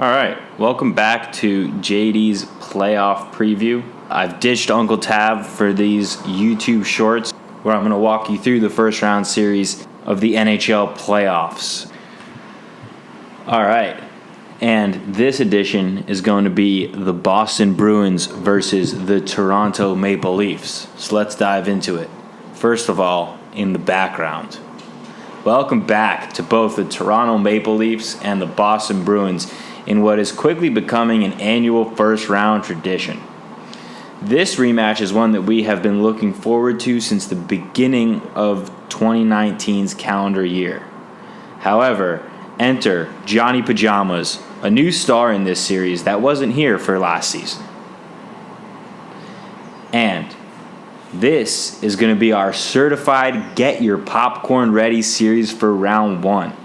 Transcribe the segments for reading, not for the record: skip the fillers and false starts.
All right, welcome back to JD's playoff preview. I've ditched Uncle Tab for these YouTube shorts where I'm going to walk you through the first round series of the NHL Playoffs. All right, and this edition is going to be the Boston Bruins versus the Toronto Maple Leafs. So let's dive into it. First of all, in the background, welcome back to both the Toronto Maple Leafs and the Boston Bruins in what is quickly becoming an annual first-round tradition. This rematch is one that we have been looking forward to since the beginning of 2019's calendar year. However, enter Johnny Pajamas, a new star in this series that wasn't here for last season. And this is going to be our certified Get Your Popcorn Ready series for round one.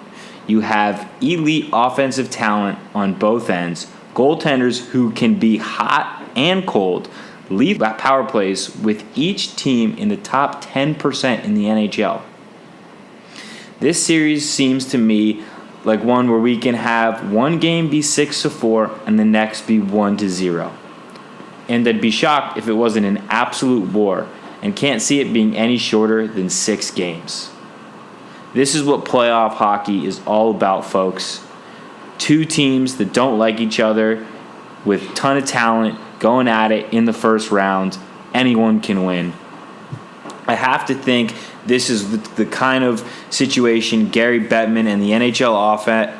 You have elite offensive talent on both ends, goaltenders who can be hot and cold, lead power plays with each team in the top 10% in the NHL. This series seems to me like one where we can have one game be 6-4 and the next be 1-0. And I'd be shocked if it wasn't an absolute war, and can't see it being any shorter than 6 games. This is what playoff hockey is all about, folks. Two teams that don't like each other with a ton of talent going at it in the first round. Anyone can win. I have to think this is the kind of situation Gary Bettman and the NHL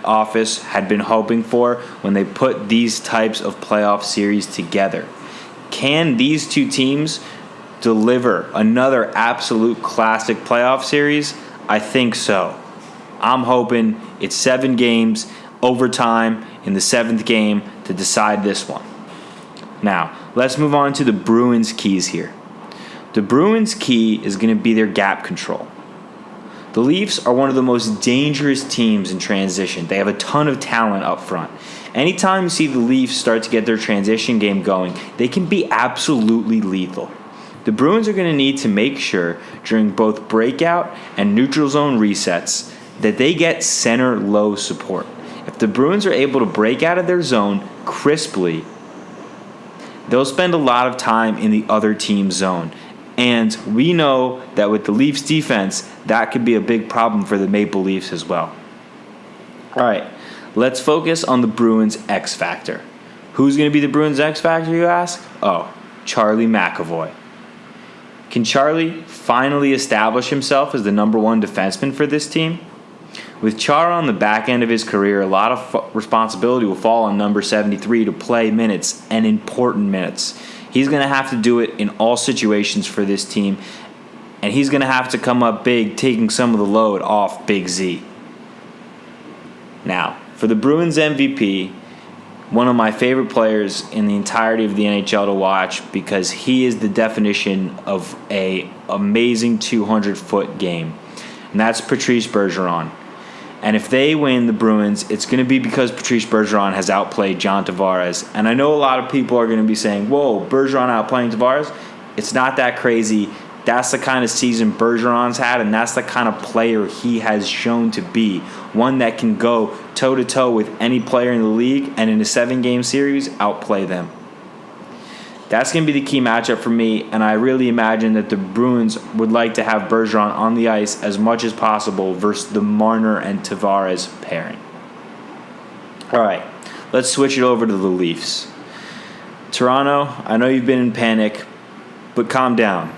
office had been hoping for when they put these types of playoff series together. Can these two teams deliver another absolute classic playoff series? I think so. I'm hoping it's 7 games, overtime in the 7th game to decide this one. Now, let's move on to the Bruins' keys here. The Bruins' key is going to be their gap control. The Leafs are one of the most dangerous teams in transition. They have a ton of talent up front. Anytime you see the Leafs start to get their transition game going, they can be absolutely lethal. The Bruins are going to need to make sure during both breakout and neutral zone resets that they get center low support. If the Bruins are able to break out of their zone crisply, they'll spend a lot of time in the other team's zone. And we know that with the Leafs defense, that could be a big problem for the Maple Leafs as well. All right, let's focus on the Bruins X Factor. Who's going to be the Bruins X Factor, you ask? Oh, Charlie McAvoy. Can Charlie finally establish himself as the number one defenseman for this team? With Chara on the back end of his career, a lot of responsibility will fall on number 73 to play minutes and important minutes. He's going to have to do it in all situations for this team, and he's going to have to come up big, taking some of the load off Big Z. Now, for the Bruins MVP, one of my favorite players in the entirety of the NHL to watch because he is the definition of an amazing 200-foot game, and that's Patrice Bergeron. And if they win the Bruins, it's going to be because Patrice Bergeron has outplayed John Tavares. And I know a lot of people are going to be saying, whoa, Bergeron outplaying Tavares? It's not that crazy. That's the kind of season Bergeron's had, and that's the kind of player he has shown to be. One that can go toe-to-toe with any player in the league, and in a 7-game series, outplay them. That's going to be the key matchup for me, and I really imagine that the Bruins would like to have Bergeron on the ice as much as possible versus the Marner and Tavares pairing. All right, let's switch it over to the Leafs. Toronto, I know you've been in panic, but calm down.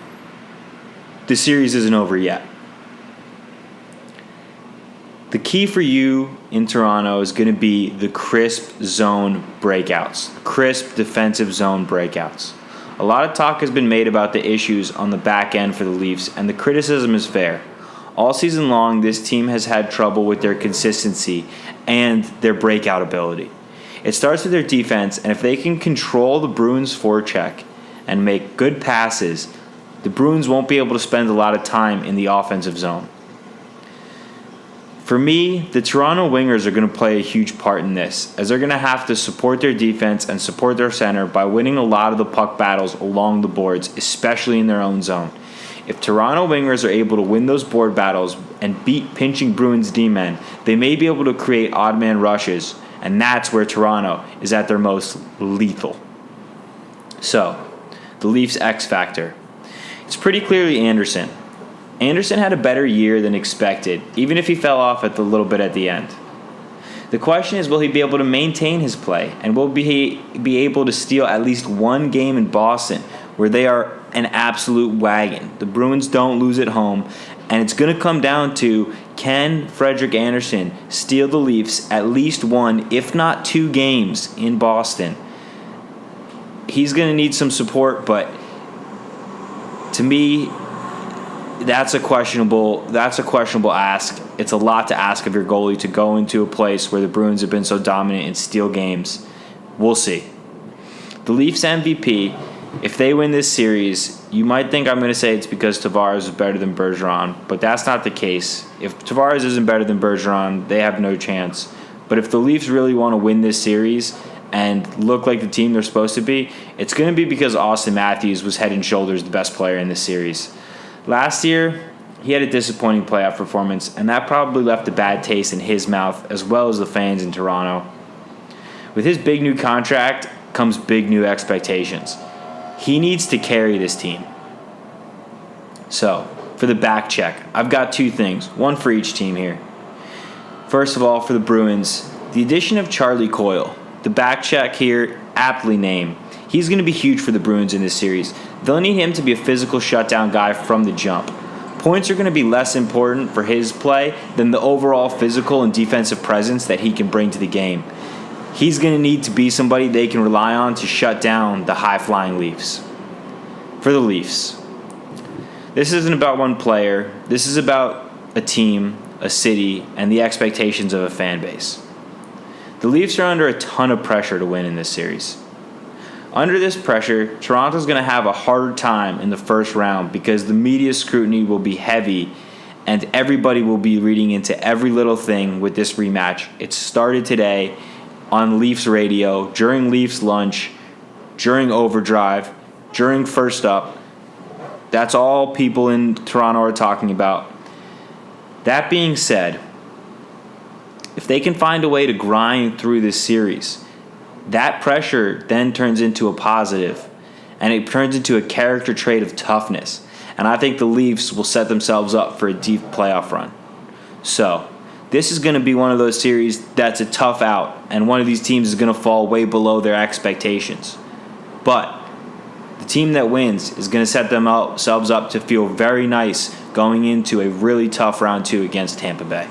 The series isn't over yet. The key for you in Toronto is going to be the crisp zone breakouts, crisp defensive zone breakouts. A lot of talk has been made about the issues on the back end for the Leafs, and the criticism is fair. All season long, this team has had trouble with their consistency and their breakout ability. It starts with their defense, and if they can control the Bruins' forecheck and make good passes, the Bruins won't be able to spend a lot of time in the offensive zone. For me, the Toronto Wingers are going to play a huge part in this, as they're going to have to support their defense and support their center by winning a lot of the puck battles along the boards, especially in their own zone. If Toronto Wingers are able to win those board battles and beat pinching Bruins D-men, they may be able to create odd man rushes And that's where Toronto is at their most lethal. So, the Leafs' X factor. It's pretty clearly Anderson. Anderson had a better year than expected, even if he fell off at the little bit at the end. The question is, will he be able to maintain his play, and will he be able to steal at least one game in Boston, where they are an absolute wagon? The Bruins don't lose at home, and it's going to come down to, can Frederik Andersen steal the Leafs at least one, if not 2 games in Boston? He's going to need some support, but to me, that's a questionable ask. It's a lot to ask of your goalie to go into a place where the Bruins have been so dominant and steal games. We'll see. The Leafs MVP, if they win this series, you might think I'm going to say it's because Tavares is better than Bergeron, but that's not the case. If Tavares isn't better than Bergeron, they have no chance. But if the Leafs really want to win this series and look like the team they're supposed to be, it's going to be because Austin Matthews was head and shoulders the best player in this series. Last year, he had a disappointing playoff performance, and that probably left a bad taste in his mouth as well as the fans in Toronto. With his big new contract comes big new expectations. He needs to carry this team. So, for the back check, I've got 2 things, one for each team here. First of all, for the Bruins, the addition of Charlie Coyle. The back check here, aptly named. He's going to be huge for the Bruins in this series. They'll need him to be a physical shutdown guy from the jump. Points are going to be less important for his play than the overall physical and defensive presence that he can bring to the game. He's going to need to be somebody they can rely on to shut down the high-flying Leafs. For the Leafs, this isn't about one player. This is about a team, a city, and the expectations of a fan base. The Leafs are under a ton of pressure to win in this series. Under this pressure, Toronto's going to have a harder time in the first round because the media scrutiny will be heavy and everybody will be reading into every little thing with this rematch. It started today on Leafs radio, during Leafs lunch, during overdrive, during first up. That's all people in Toronto are talking about. That being said, if they can find a way to grind through this series, that pressure then turns into a positive, and it turns into a character trait of toughness. And I think the Leafs will set themselves up for a deep playoff run. So, this is going to be one of those series that's a tough out, and one of these teams is going to fall way below their expectations. But the team that wins is going to set themselves up to feel very nice going into a really tough round 2 against Tampa Bay.